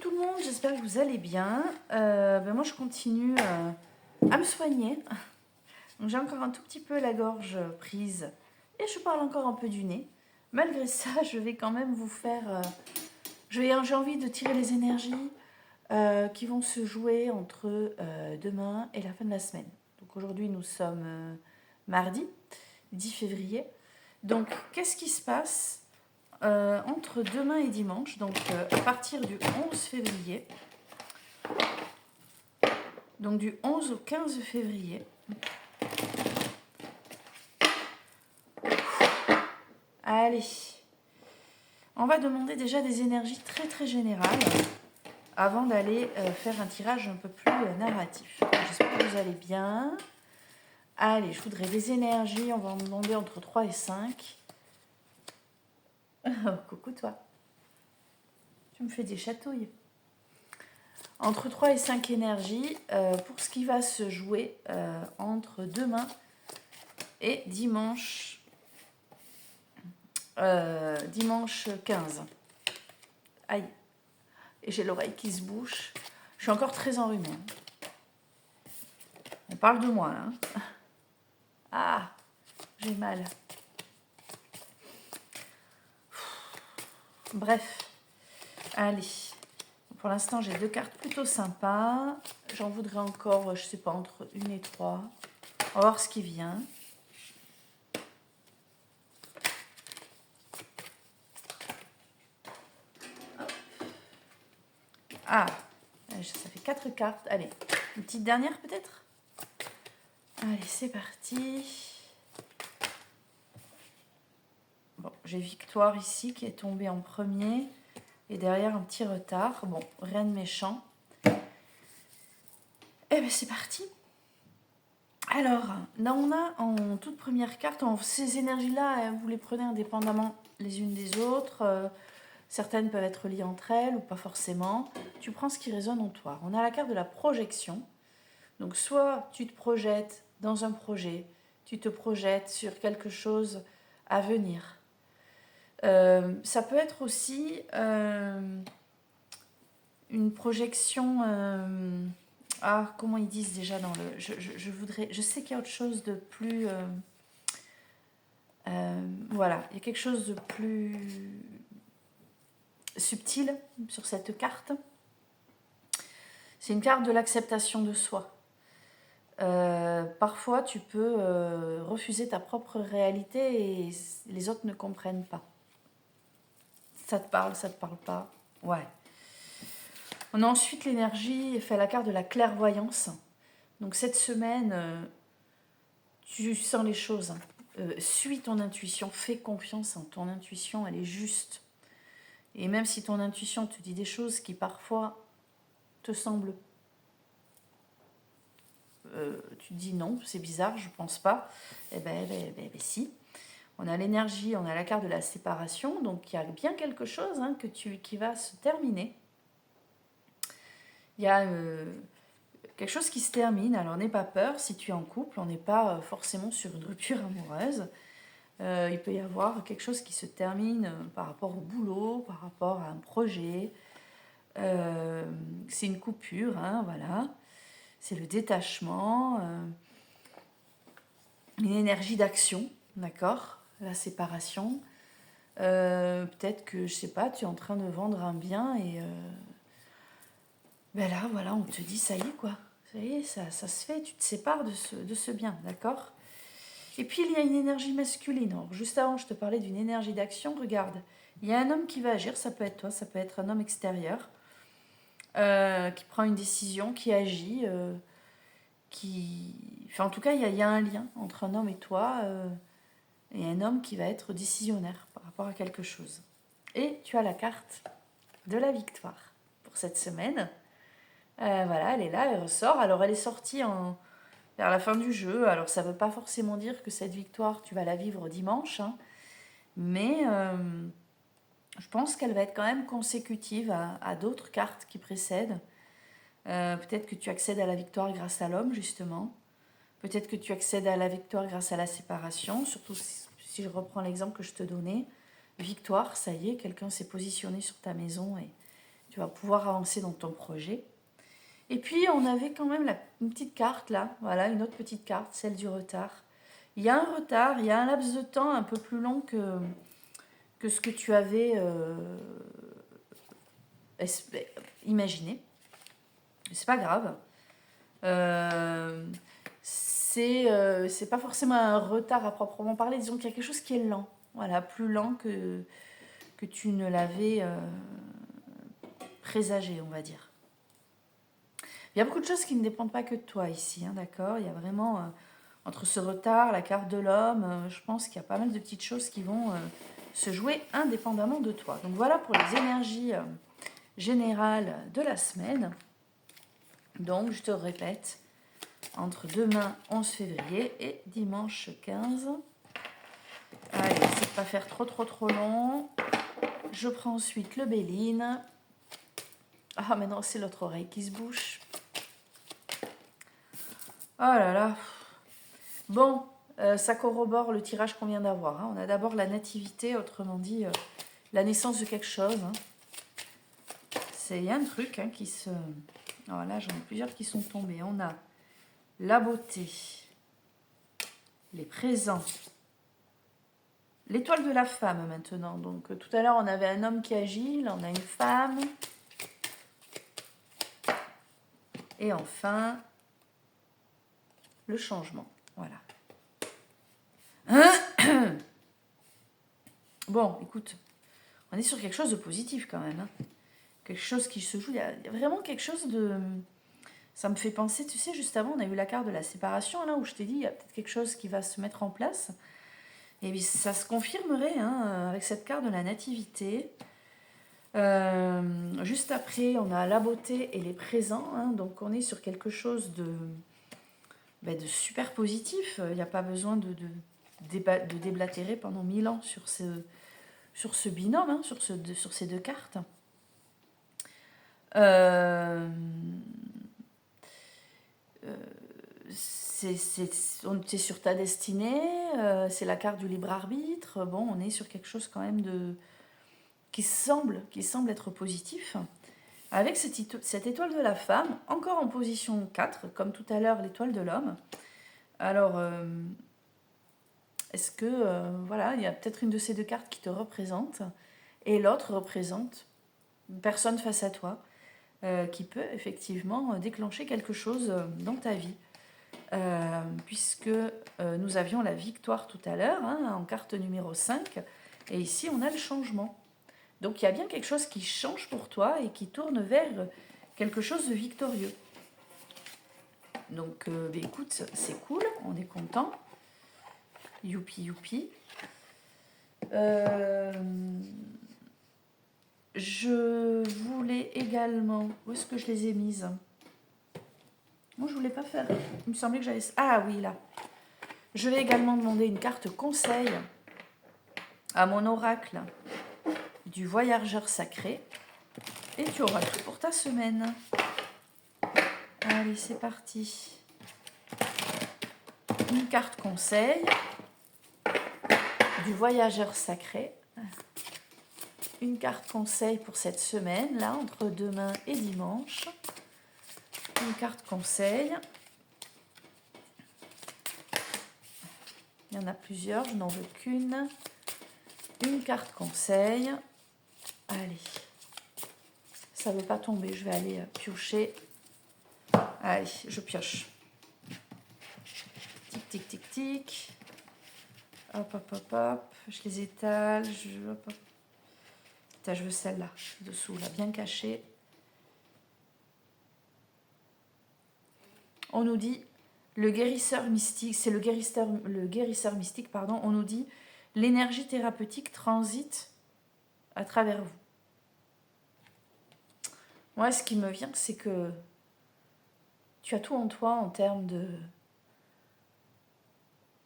tout le monde, j'espère que vous allez bien. Moi je continue à me soigner. Donc j'ai encore un tout petit peu la gorge prise et je parle encore un peu du nez. Malgré ça, je vais quand même vous faire... j'ai envie de tirer les énergies qui vont se jouer entre demain et la fin de la semaine. Donc aujourd'hui nous sommes mardi 10 février. Donc qu'est-ce qui se passe entre demain et dimanche, donc à partir du 11 février, donc du 11 au 15 février. Allez, on va demander déjà des énergies très très générales avant d'aller faire un tirage un peu plus narratif. J'espère que vous allez bien. Allez, je voudrais des énergies, on va en demander entre 3 et 5. Coucou toi. Tu me fais des chatouilles. Entre 3 et 5 énergies pour ce qui va se jouer entre demain et dimanche 15. Aïe. Et j'ai l'oreille qui se bouche. Je suis encore très enrhumée. On parle de moi, hein. Ah, j'ai mal. Bref. Allez. Pour l'instant, j'ai 2 cartes plutôt sympas. J'en voudrais encore, je sais pas, entre 1 et 3. On va voir ce qui vient. Ah, ça fait 4 cartes. Allez, une petite dernière peut-être? Allez, c'est parti. Bon, j'ai Victoire ici qui est tombée en premier. Et derrière, un petit retard. Bon, rien de méchant. Eh bien, c'est parti. Alors, là, on a en toute première carte, ces énergies-là, vous les prenez indépendamment les unes des autres. Certaines peuvent être liées entre elles ou pas forcément. Tu prends ce qui résonne en toi. On a la carte de la projection. Donc, soit tu te projettes dans un projet, tu te projettes sur quelque chose à venir. Ça peut être aussi une projection... comment ils disent déjà dans le... Je sais qu'il y a autre chose de plus... voilà, il y a quelque chose de plus subtil sur cette carte. C'est une carte de l'acceptation de soi. Parfois, tu peux refuser ta propre réalité et les autres ne comprennent pas. Ça te parle pas. Ouais. On a ensuite l'énergie, fait la carte de la clairvoyance. Donc cette semaine, tu sens les choses. Suis ton intuition, fais confiance en ton intuition, elle est juste. Et même si ton intuition te dit des choses qui parfois te semblent... tu te dis non, c'est bizarre, je pense pas. Eh ben, si. On a l'énergie, on a la carte de la séparation, donc il y a bien quelque chose qui va se terminer. Il y a quelque chose qui se termine, alors n'aie pas peur, si tu es en couple, on n'est pas forcément sur une rupture amoureuse. Il peut y avoir quelque chose qui se termine par rapport au boulot, par rapport à un projet. C'est une coupure, voilà. C'est le détachement, une énergie d'action, d'accord? La séparation. Peut-être que, je sais pas, tu es en train de vendre un bien et là, voilà, on te dit, ça y est, quoi. Ça y est, ça se fait, tu te sépares de ce bien, d'accord? Et puis, il y a une énergie masculine. Alors, juste avant, je te parlais d'une énergie d'action. Regarde, il y a un homme qui va agir, ça peut être toi, ça peut être un homme extérieur, qui prend une décision, qui agit, Enfin, en tout cas, il y a un lien entre un homme et toi, et un homme qui va être décisionnaire par rapport à quelque chose. Et tu as la carte de la victoire pour cette semaine. Voilà, elle est là, elle ressort. Alors, elle est sortie vers la fin du jeu. Alors, ça ne veut pas forcément dire que cette victoire, tu vas la vivre dimanche, mais je pense qu'elle va être quand même consécutive à d'autres cartes qui précèdent. Peut-être que tu accèdes à la victoire grâce à l'homme, justement. Peut-être que tu accèdes à la victoire grâce à la séparation, surtout si je reprends l'exemple que je te donnais. Victoire, ça y est, quelqu'un s'est positionné sur ta maison Tu vas pouvoir avancer dans ton projet. Et puis, on avait quand même une petite carte là. Voilà, une autre petite carte, celle du retard. Il y a un retard, il y a un laps de temps un peu plus long que ce que tu avais imaginé. C'est pas grave. C'est pas forcément un retard à proprement parler. Disons qu'il y a quelque chose qui est lent. Voilà, plus lent que tu ne l'avais présagé, on va dire. Il y a beaucoup de choses qui ne dépendent pas que de toi ici, hein, d'accord? Il y a vraiment, entre ce retard, la carte de l'homme, je pense qu'il y a pas mal de petites choses qui vont se jouer indépendamment de toi. Donc voilà pour les énergies générales de la semaine. Donc, je te répète, entre demain 11 février et dimanche 15. Allez, c'est de pas faire trop long. Je prends ensuite le Béline. Ah, maintenant c'est l'autre oreille qui se bouche. Oh là là. Bon, ça corrobore le tirage qu'on vient d'avoir. Hein. On a d'abord la nativité, autrement dit, la naissance de quelque chose. Hein. Il y a un truc hein, qui se... Alors là, j'en ai plusieurs qui sont tombés. On a la beauté, les présents, l'étoile de la femme maintenant. Donc tout à l'heure, on avait un homme qui agit, là on a une femme. Et enfin, le changement. Voilà. Bon, écoute, on est sur quelque chose de positif quand même. Hein. Quelque chose qui se joue. Il y a vraiment quelque chose de... Ça me fait penser, tu sais, juste avant, on a eu la carte de la séparation, là où je t'ai dit, il y a peut-être quelque chose qui va se mettre en place. Et bien, ça se confirmerait hein, avec cette carte de la nativité. Juste après, on a la beauté et les présents. Hein, donc, on est sur quelque chose de super positif. Il n'y a pas besoin de déblatérer pendant 1000 ans sur ce binôme, hein, sur ces deux cartes. On est sur ta destinée, c'est la carte du libre arbitre. Bon, on est sur quelque chose quand même qui semble être positif. Avec cette étoile de la femme, encore en position 4, comme tout à l'heure l'étoile de l'homme. Alors, est-ce que, voilà, il y a peut-être une de ces deux cartes qui te représente, et l'autre représente une personne face à toi, qui peut effectivement déclencher quelque chose dans ta vie. Puisque nous avions la victoire tout à l'heure, hein, en carte numéro 5, et ici on a le changement. Donc il y a bien quelque chose qui change pour toi et qui tourne vers quelque chose de victorieux. Donc écoute, c'est cool, on est content. Youpi youpi. Je voulais également... Où est-ce que je les ai mises ? Moi, je voulais pas faire... Il me semblait que j'avais... Ah oui, là. Je vais également demander une carte conseil à mon oracle du voyageur sacré. Et tu auras tout pour ta semaine. Allez, c'est parti. Une carte conseil du voyageur sacré. Une carte conseil pour cette semaine, là, entre demain et dimanche. Une carte conseil. Il y en a plusieurs, je n'en veux qu'une. Une carte conseil. Allez. Ça ne veut pas tomber, je vais aller piocher. Allez, je pioche. Tic, tic, tic, tic. Hop, hop, hop, hop. Je les étale. Hop, hop. Putain, je veux celle-là, dessous, là, bien cachée. On nous dit, le guérisseur mystique, c'est le guérisseur mystique, pardon, on nous dit, l'énergie thérapeutique transite à travers vous. Moi, ce qui me vient, c'est que tu as tout en toi en termes de...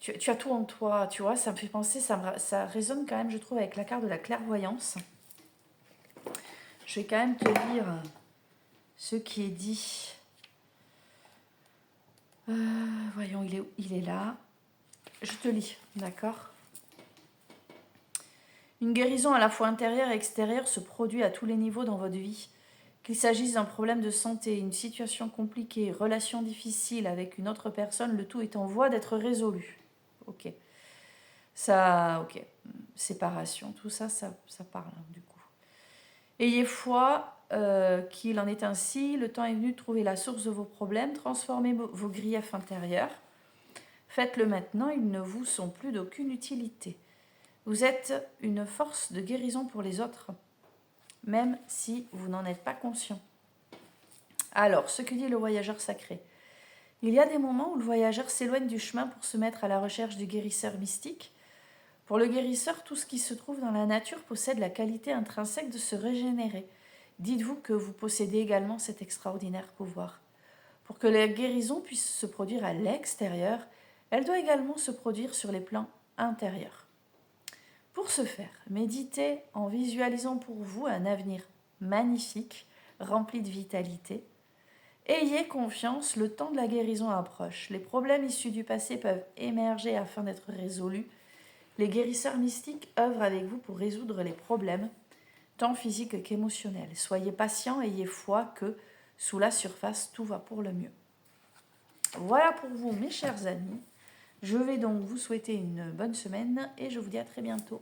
Tu as tout en toi, tu vois, ça me fait penser, ça résonne quand même, je trouve, avec la carte de la clairvoyance. Je vais quand même te lire ce qui est dit. Voyons, il est là. Je te lis, d'accord ? Une guérison à la fois intérieure et extérieure se produit à tous les niveaux dans votre vie. Qu'il s'agisse d'un problème de santé, une situation compliquée, relation difficile avec une autre personne, le tout est en voie d'être résolu. Ok. Ça, ok. Séparation, tout ça, ça parle, du coup. Ayez foi qu'il en est ainsi. Le temps est venu de trouver la source de vos problèmes. Transformez vos griefs intérieurs. Faites-le maintenant, ils ne vous sont plus d'aucune utilité. Vous êtes une force de guérison pour les autres, même si vous n'en êtes pas conscient. Alors, ce que dit le voyageur sacré. Il y a des moments où le voyageur s'éloigne du chemin pour se mettre à la recherche du guérisseur mystique. Pour le guérisseur, tout ce qui se trouve dans la nature possède la qualité intrinsèque de se régénérer. Dites-vous que vous possédez également cet extraordinaire pouvoir. Pour que la guérison puisse se produire à l'extérieur, elle doit également se produire sur les plans intérieurs. Pour ce faire, méditez en visualisant pour vous un avenir magnifique, rempli de vitalité. Ayez confiance, le temps de la guérison approche. Les problèmes issus du passé peuvent émerger afin d'être résolus. Les guérisseurs mystiques œuvrent avec vous pour résoudre les problèmes, tant physiques qu'émotionnels. Soyez patient, ayez foi que, sous la surface, tout va pour le mieux. Voilà pour vous, mes chers amis. Je vais donc vous souhaiter une bonne semaine et je vous dis à très bientôt.